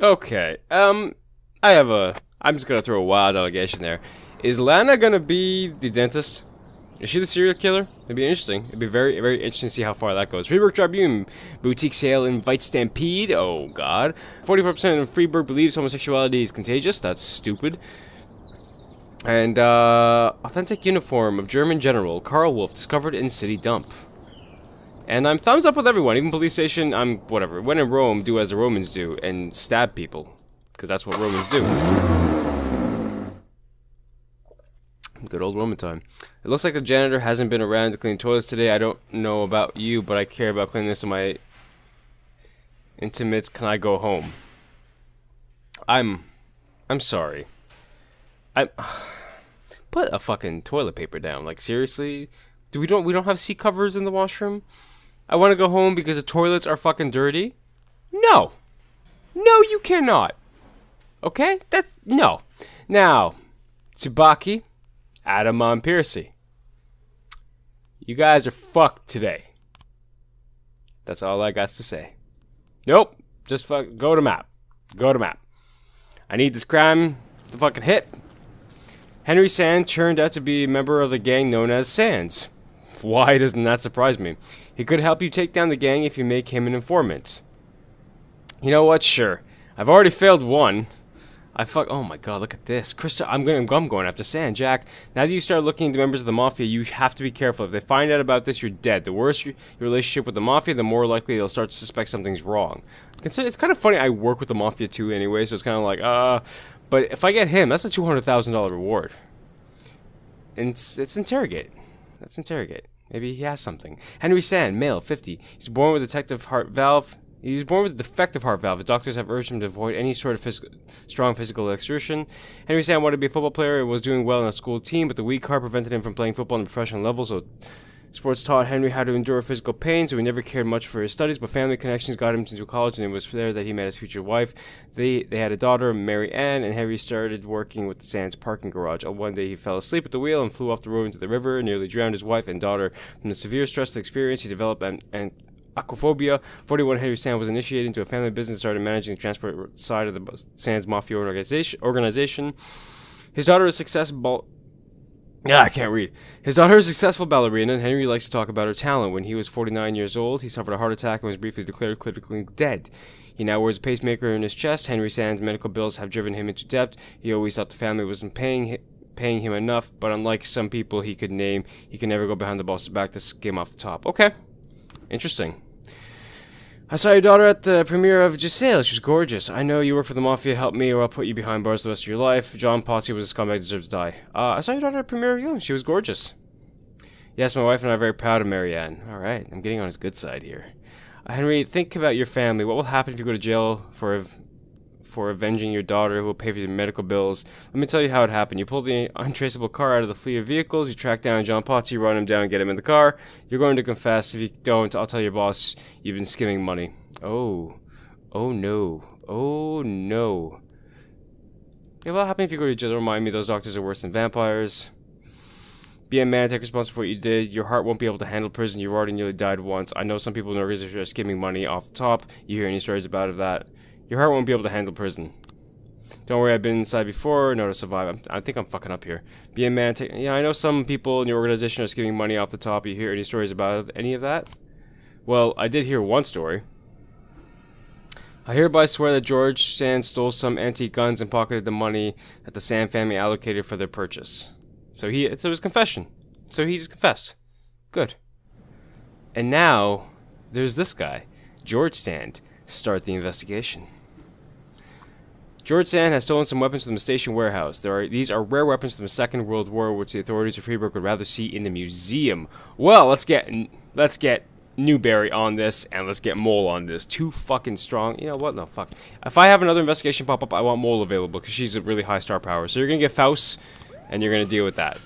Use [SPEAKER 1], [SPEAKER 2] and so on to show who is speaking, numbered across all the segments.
[SPEAKER 1] Okay. I'm just gonna throw a wild allegation there. Is Lana gonna be the dentist? Is she the serial killer? It'd be interesting. It'd be very, very interesting to see how far that goes. Freeburg Tribune. Boutique sale invites stampede. Oh, God. 44% of Freeburg believes homosexuality is contagious. That's stupid. And, authentic uniform of German general Karl Wolf discovered in city dump. And I'm thumbs up with everyone. Even police station, I'm whatever. When in Rome, do as the Romans do and stab people. Because that's what Romans do. Good old Roman time. It looks like the janitor hasn't been around to clean toilets today. I don't know about you, but I care about cleanliness of my intimates. Can I go home? I'm sorry. Put a fucking toilet paper down. Like, seriously? We don't have seat covers in the washroom? I want to go home because the toilets are fucking dirty? No. No, you cannot. Okay? No. Now, Tsubaki, Adam on Piercy. You guys are fucked today. That's all I got to say. Nope. Just go to map. Go to map. I need this crime to fucking hit. Henry Sand turned out to be a member of the gang known as Sands. Why doesn't that surprise me? He could help you take down the gang if you make him an informant. You know what? Sure. I've already failed one. Oh my god, look at this. Krista, I'm going after Sand. Jack, now that you start looking into members of the Mafia, you have to be careful. If they find out about this, you're dead. The worse your relationship with the Mafia, the more likely they'll start to suspect something's wrong. It's kind of funny, I work with the Mafia too anyway, so it's kind of like, but if I get him, that's a $200,000 reward. And it's Interrogate. That's Interrogate. Maybe he has something. Henry Sand, male, 50. He's born with a defective heart valve. He was born with a defective heart valve. The doctors have urged him to avoid any sort of strong physical exertion. Henry Sand wanted to be a football player and was doing well in a school team, but the weak heart prevented him from playing football on a professional level, so sports taught Henry how to endure physical pain, so he never cared much for his studies, but family connections got him into college, and it was there that he met his future wife. They had a daughter, Mary Ann, and Henry started working with the Sands parking garage. One day he fell asleep at the wheel and flew off the road into the river, nearly drowned his wife and daughter. From the severe stress of the experience, he developed an aquaphobia. 41 Henry Sand was initiated into a family business and started managing the transport side of the Sands Mafia organization. His daughter is successful. I can't read. His daughter is a successful ballerina, and Henry likes to talk about her talent. When he was 49 years old, he suffered a heart attack and was briefly declared critically dead. He now wears a pacemaker in his chest. Henry Sand's medical bills have driven him into debt. He always thought the family wasn't paying him enough, but unlike some people he could name, he can never go behind the boss's back to skim off the top. Okay. Interesting. I saw your daughter at the premiere of Giselle. She was gorgeous. I know you work for the Mafia. Help me or I'll put you behind bars the rest of your life. John Pottsy was a scumbag, deserves to die. I saw your daughter at the premiere of Young. She was gorgeous. Yes, my wife and I are very proud of Marianne. Alright, I'm getting on his good side here. Henry, think about your family. What will happen if you go to jail for avenging your daughter who will pay for your medical bills? Let me tell you how it happened. You pull the untraceable car out of the fleet of vehicles, you track down John Pottsy, run him down, get him in the car. You're going to confess. If you don't, I'll tell your boss you've been skimming money. Oh. Oh no. Oh no. Yeah, what happened if you go to jail? Remind me, those doctors are worse than vampires. Be a man, take responsibility for what you did. Your heart won't be able to handle prison. You've already nearly died once. I know some people in the organization are skimming money off the top. You hear any stories about that? Your heart won't be able to handle prison. Don't worry, I've been inside before. No to survive. I think I'm fucking up here. Be a man. Yeah, I know some people in your organization are skimming money off the top. You hear any stories about any of that? Well, I did hear one story. I hereby swear that George Sand stole some antique guns and pocketed the money that the Sand family allocated for their purchase. So it was confession. So he's confessed. Good. And now, there's this guy, George Sand. Start the investigation. George Sand has stolen some weapons from the station warehouse. These are rare weapons from the Second World War, which the authorities of Freeburg would rather see in the museum. Well, let's get Newberry on this, and let's get Mole on this. Too fucking strong. You know what? No, fuck. If I have another investigation pop up, I want Mole available, because she's a really high star power. So you're gonna get Faust, and you're gonna deal with that.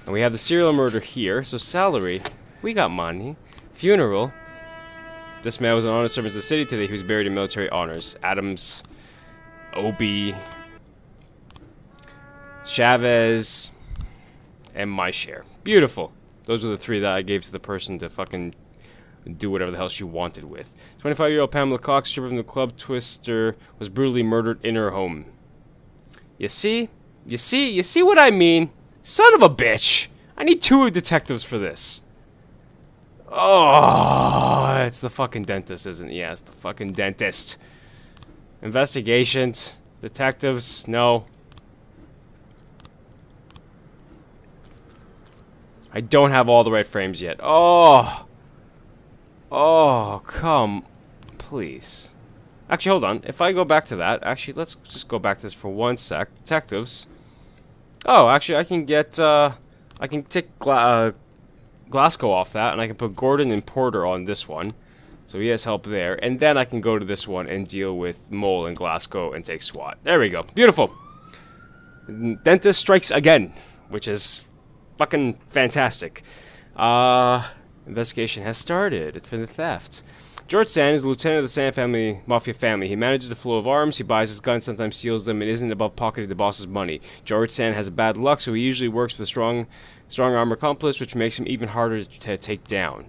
[SPEAKER 1] And we have the serial murder here. So salary, we got money. Funeral. This man was an honor servant to the city today. He was buried in military honors. Adams, Obie, Chavez, and my share. Beautiful. Those are the three that I gave to the person to fucking and do whatever the hell she wanted with. 25-year-old Pamela Cox, stripper from the club Twister, was brutally murdered in her home. You see? You see what I mean? Son of a bitch! I need 2 detectives for this. Oh, it's the fucking dentist, isn't it? Yeah, it's the fucking dentist. Investigations. Detectives. No. I don't have all the right frames yet. Oh. Oh, come. Please. Actually, hold on. If I go back to that, actually, let's just go back to this for 1 sec. Detectives. Oh, actually, I can get, I can take Glasgow off that, and I can put Gordon and Porter on this one. So he has help there. And then I can go to this one and deal with Mole and Glasgow and take SWAT. There we go. Beautiful. Dentist strikes again, which is fucking fantastic. Investigation has started for the theft. George Sand is a lieutenant of the Sand Mafia family. He manages the flow of arms, he buys his guns, sometimes steals them, and isn't above pocketing the boss's money. George Sand has bad luck, so he usually works with a strong arm accomplice, which makes him even harder to take down.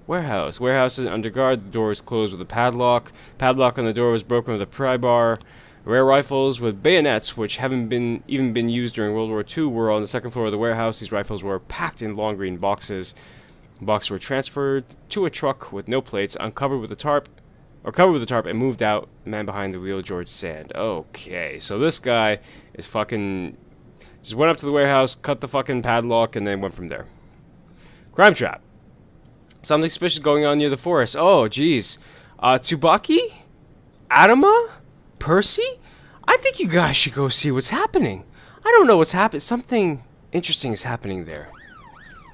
[SPEAKER 1] Warehouse. Warehouse is under guard. The door is closed with a padlock. Padlock on the door was broken with a pry bar. Rare rifles with bayonets, which haven't even been used during World War II, were on the second floor of the warehouse. These rifles were packed in long green boxes. The boxes were transferred to a truck with no plates, covered with a tarp, and moved out. The man behind the wheel, George Sand. Okay, so this guy is fucking just went up to the warehouse, cut the fucking padlock, and then went from there. Crime trap. Something suspicious going on near the forest. Oh, jeez. Tsubaki? Adama? Percy? I think you guys should go see what's happening. I don't know what's happening. Something interesting is happening there.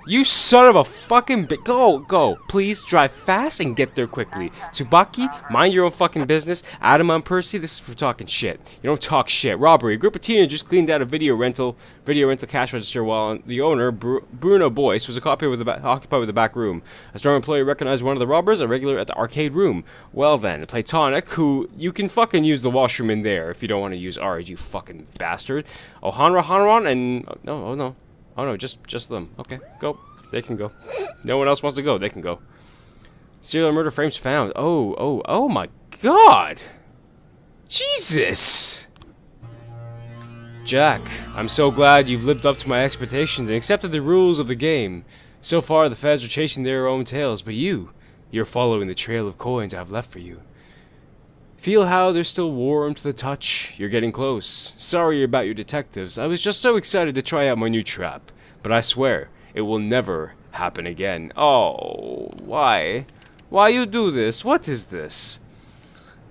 [SPEAKER 1] You son of a fucking go. Please drive fast and get there quickly. Tsubaki, mind your own fucking business. Adam and Percy, this is for talking shit. You don't talk shit. Robbery. A group of teenagers cleaned out a video rental cash register while the owner, Bruno Boyce, was occupied with the back room. A store employee recognized one of the robbers, a regular at the arcade room. Well then, Platonic, who you can fucking use the washroom in there if you don't want to use ours, you fucking bastard. Hanron, and Oh no, just them. Okay, go. They can go. No one else wants to go. They can go. Serial murder frames found. Oh my God. Jesus. Jack, I'm so glad you've lived up to my expectations and accepted the rules of the game. So far, the feds are chasing their own tails, but you're following the trail of coins I've left for you. Feel how they're still warm to the touch? You're getting close. Sorry about your detectives. I was just so excited to try out my new trap. But I swear, it will never happen again. Oh, why? Why you do this? What is this?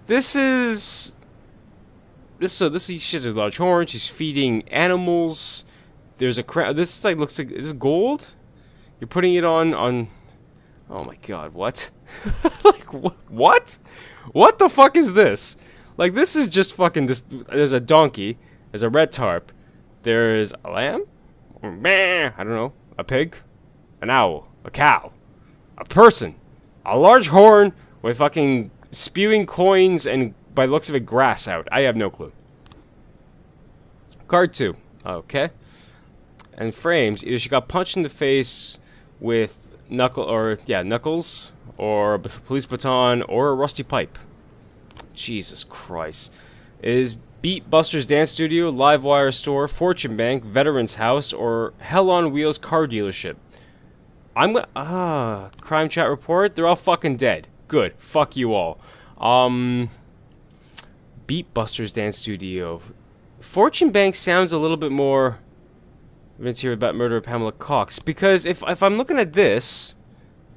[SPEAKER 1] She has a large horn. She's feeding animals. There's a crown. This looks like, is this gold? You're putting it on. Oh my God, what? Like, what? What the fuck is this? Like, this is just fucking this. There's a donkey. There's a red tarp. There's a lamb? I don't know. A pig? An owl? A cow? A person? A large horn with fucking spewing coins and, by the looks of it, grass out. I have no clue. Card 2. Okay. And frames. Either she got punched in the face with knuckles, or a police baton, or a rusty pipe. Jesus Christ. Is Beat Buster's Dance Studio, Livewire Store, Fortune Bank, Veterans House, or Hell on Wheels car dealership? Crime chat report. They're all fucking dead. Good. Fuck you all. Beat Buster's Dance Studio. Fortune Bank sounds a little bit more. Let's hear about murder of Pamela Cox. Because if I'm looking at this,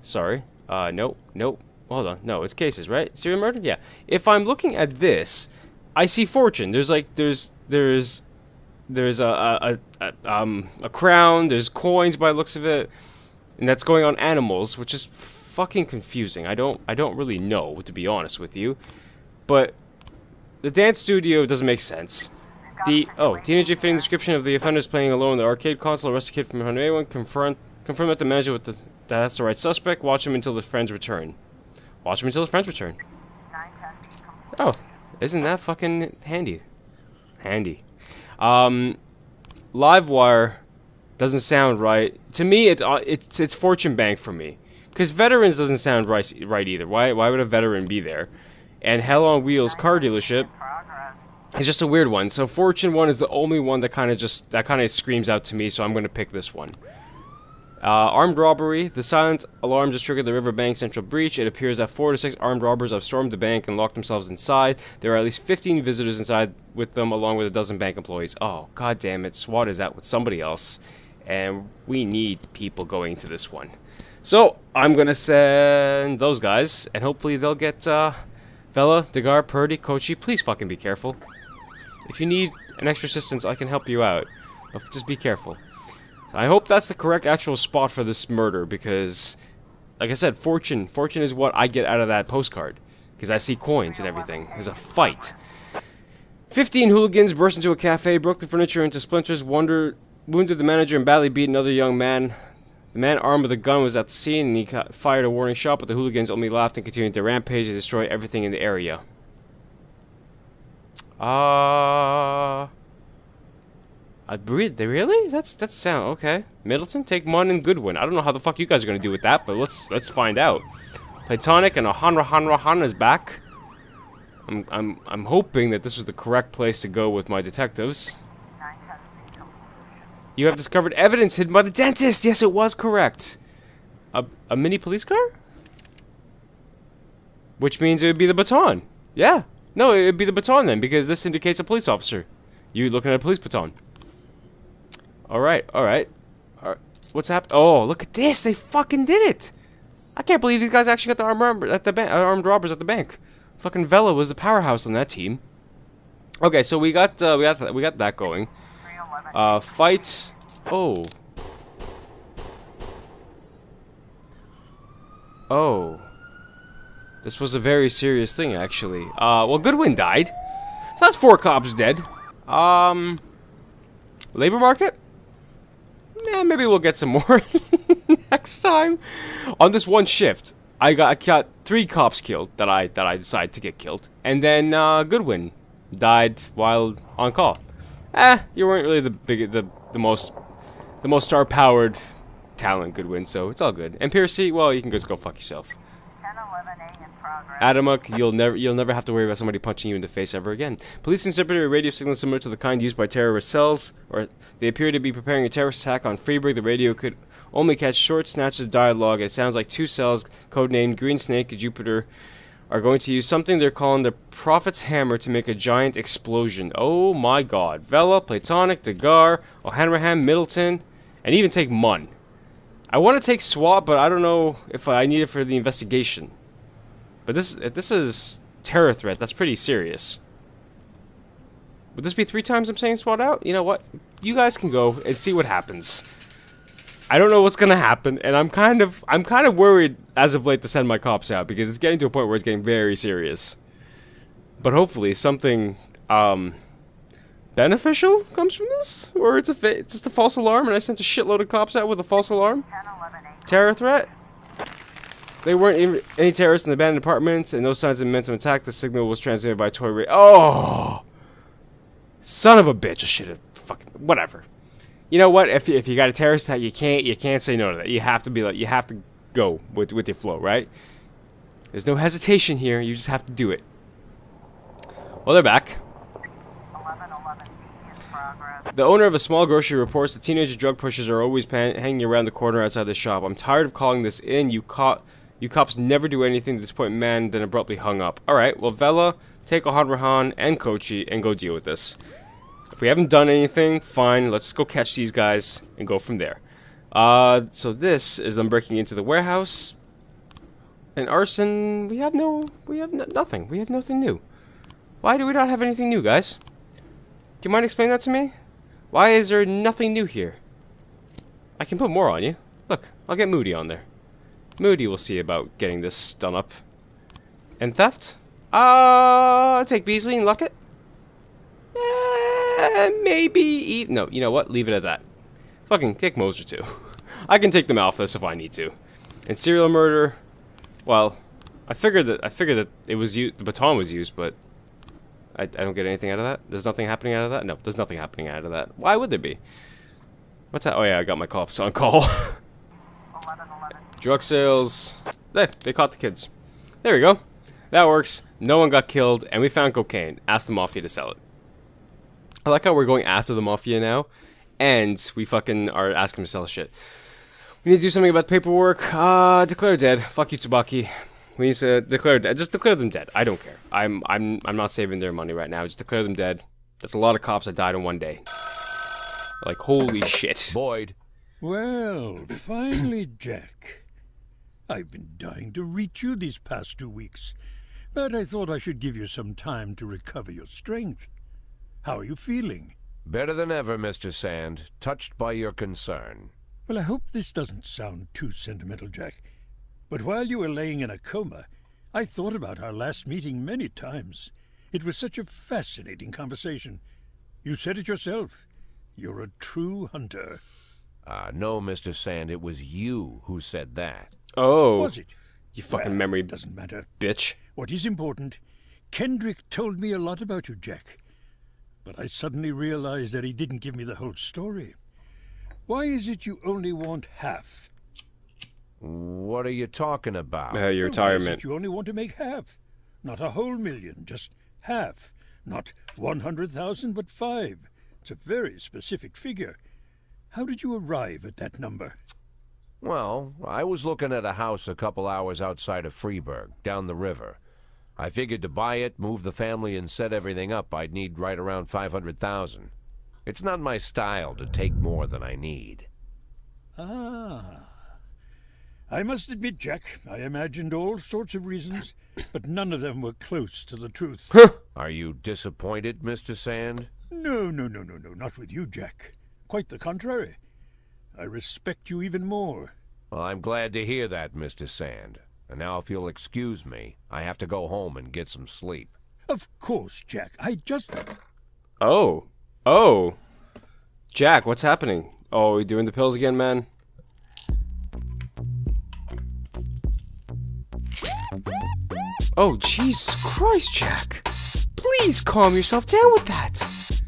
[SPEAKER 1] sorry. Nope. Hold on. No, it's cases, right? Serial murder? Yeah. If I'm looking at this, I see fortune. There's a crown. There's coins by the looks of it, and that's going on animals, which is fucking confusing. I don't really know, to be honest with you. But the dance studio doesn't make sense. Teenager fitting the description of the offenders playing alone in the arcade console. Arrest a kid from 181. Confirm that the manager that's the right suspect. Watch him until his friends return. Oh, isn't that fucking handy? Livewire doesn't sound right to me. It's Fortune Bank for me, Because veterans doesn't sound right either. Why would a veteran be there? And Hell on Wheels car dealership is just a weird one. So Fortune 1 is the only one that kind of screams out to me, so I'm going to pick this one. Armed robbery. The silent alarm just triggered the Riverbank Central breach. It appears that 4 to 6 armed robbers have stormed the bank and locked themselves inside. There are at least 15 visitors inside with them, along with a dozen bank employees. Oh, god damn it. SWAT is out with somebody else. And we need people going to this one. So, I'm gonna send those guys, and hopefully they'll get, Vela, Degar, Purdy, Kochi. Please fucking be careful. If you need an extra assistance, I can help you out. But just be careful. I hope that's the correct actual spot for this murder, because, like I said, Fortune is what I get out of that postcard. Because I see coins and everything. There's a fight. 15 hooligans burst into a cafe, broke the furniture into splinters, wounded the manager, and badly beat another young man. The man armed with a gun was at the scene, and he fired a warning shot, but the hooligans only laughed and continued their rampage to destroy everything in the area. Really? That's sound okay. Middleton, take Munn and Goodwin. I don't know how the fuck you guys are gonna do with that, but let's find out. Platonic and Han is back. I'm hoping that this was the correct place to go with my detectives. You have discovered evidence hidden by the dentist. Yes, it was correct. A mini police car? Which means it would be the baton. Yeah. No, it would be the baton then, because this indicates a police officer. You looking at a police baton. Alright. What's happened? Oh, look at this! They fucking did it! I can't believe these guys actually got the armed robbers at the bank. Fucking Vela was the powerhouse on that team. Okay, so we got that going. Fights. Oh. This was a very serious thing, actually. Well, Goodwin died. So that's 4 cops dead. Labor market? Yeah, maybe we'll get some more next time. On this one shift, I got 3 cops killed that I decided to get killed, and then Goodwin died while on call. You weren't really the most star-powered talent, Goodwin, so it's all good. And Piercy, well, you can just go fuck yourself. Adamuk, you'll never have to worry about somebody punching you in the face ever again. Police interpreted a radio signal similar to the kind used by terrorist cells, or they appear to be preparing a terrorist attack on Freeburg. The radio could only catch short snatches of dialogue. It sounds like 2 cells, codenamed Green Snake and Jupiter, are going to use something they're calling the Prophet's Hammer to make a giant explosion. Oh my god. Vela, Platonic, Degar, O'Hanrahan, Middleton, and even take Munn. I want to take SWAT, but I don't know if I need it for the investigation. But if this is terror threat, that's pretty serious. Would this be 3 times I'm saying SWAT out? You know what? You guys can go and see what happens. I don't know what's gonna happen, and I'm kind of worried as of late to send my cops out, because it's getting to a point where it's getting very serious. But hopefully something beneficial comes from this, or it's just a false alarm, and I sent a shitload of cops out with a false alarm. Terror threat. There weren't any terrorists in the abandoned apartments, and no signs of momentum attack. The signal was transmitted by toy radio. Oh, son of a bitch! I should have fucking whatever. You know what? If you got a terrorist attack, you can't say no to that. You have to go with your flow, right? There's no hesitation here. You just have to do it. Well, they're back. The owner of a small grocery reports the teenage drug pushers are always hanging around the corner outside the shop. I'm tired of calling this in. You cops never do anything to this point, man, then abruptly hung up. Alright, well, Vela, take O'Hanrahan and Kochi and go deal with this. If we haven't done anything, fine, let's go catch these guys and go from there. So this is them breaking into the warehouse. And arson, we have nothing. We have nothing new. Why do we not have anything new, guys? Do you mind explaining that to me? Why is there nothing new here? I can put more on you. Look, I'll get Moody on there. Moody will see about getting this done up. And theft? Take Beasley and Luckett? Maybe... No, you know what? Leave it at that. Fucking take Moser too. I can take them Alphas if I need to. And serial murder... Well, I figured that it was the baton was used, but... I don't get anything out of that. There's nothing happening out of that? No, there's nothing happening out of that. Why would there be? What's that? Oh yeah, I got my cops on call. Drug sales. They caught the kids. There we go. That works. No one got killed, and we found cocaine. Ask the mafia to sell it. I like how we're going after the mafia now, and we fucking are asking them to sell shit. We need to do something about the paperwork. Declare dead. Fuck you, Tsubaki. We need to declare dead. Just declare them dead. I don't care. I'm not saving their money right now. Just declare them dead. That's a lot of cops that died in one day. Like, holy shit.
[SPEAKER 2] Boyd.
[SPEAKER 3] Well, finally, Jack. I've been dying to reach you these past 2 weeks, but I thought I should give you some time to recover your strength. How are you feeling?
[SPEAKER 2] Better than ever, Mr. Sand. Touched by your concern.
[SPEAKER 3] Well, I hope this doesn't sound too sentimental, Jack. But while you were laying in a coma, I thought about our last meeting many times. It was such a fascinating conversation. You said it yourself. You're a true hunter.
[SPEAKER 2] No, Mr. Sand, it was you who said that.
[SPEAKER 1] Oh.
[SPEAKER 3] Was it?
[SPEAKER 1] You fucking
[SPEAKER 3] Well,
[SPEAKER 1] memory
[SPEAKER 3] doesn't matter.
[SPEAKER 1] bitch.
[SPEAKER 3] What is important, Kendrick told me a lot about you, Jack. But I suddenly realized that he didn't give me the whole story. Why is it you only want half?
[SPEAKER 2] What are you talking about?
[SPEAKER 1] Your
[SPEAKER 3] Why is
[SPEAKER 1] retirement.
[SPEAKER 3] it you only want to make half? Not a whole million, just half. Not 100,000, but 5. It's a very specific figure. How did you arrive at that number?
[SPEAKER 2] Well, I was looking at a house a couple hours outside of Freeburg, down the river. I figured to buy it, move the family, and set everything up, I'd need right around 500,000. It's not my style to take more than I need.
[SPEAKER 3] Ah. I must admit, Jack, I imagined all sorts of reasons, but none of them were close to the truth.
[SPEAKER 2] Are you disappointed, Mr. Sand?
[SPEAKER 3] No, not with you, Jack. Quite the contrary. I respect you even more.
[SPEAKER 2] Well, I'm glad to hear that, Mr. Sand. And now if you'll excuse me, I have to go home and get some sleep.
[SPEAKER 3] Of course, Jack. I just...
[SPEAKER 1] Oh. Oh. Jack, what's happening? Oh, you doing the pills again, man? Oh, Jesus Christ, Jack. Please calm yourself down with that.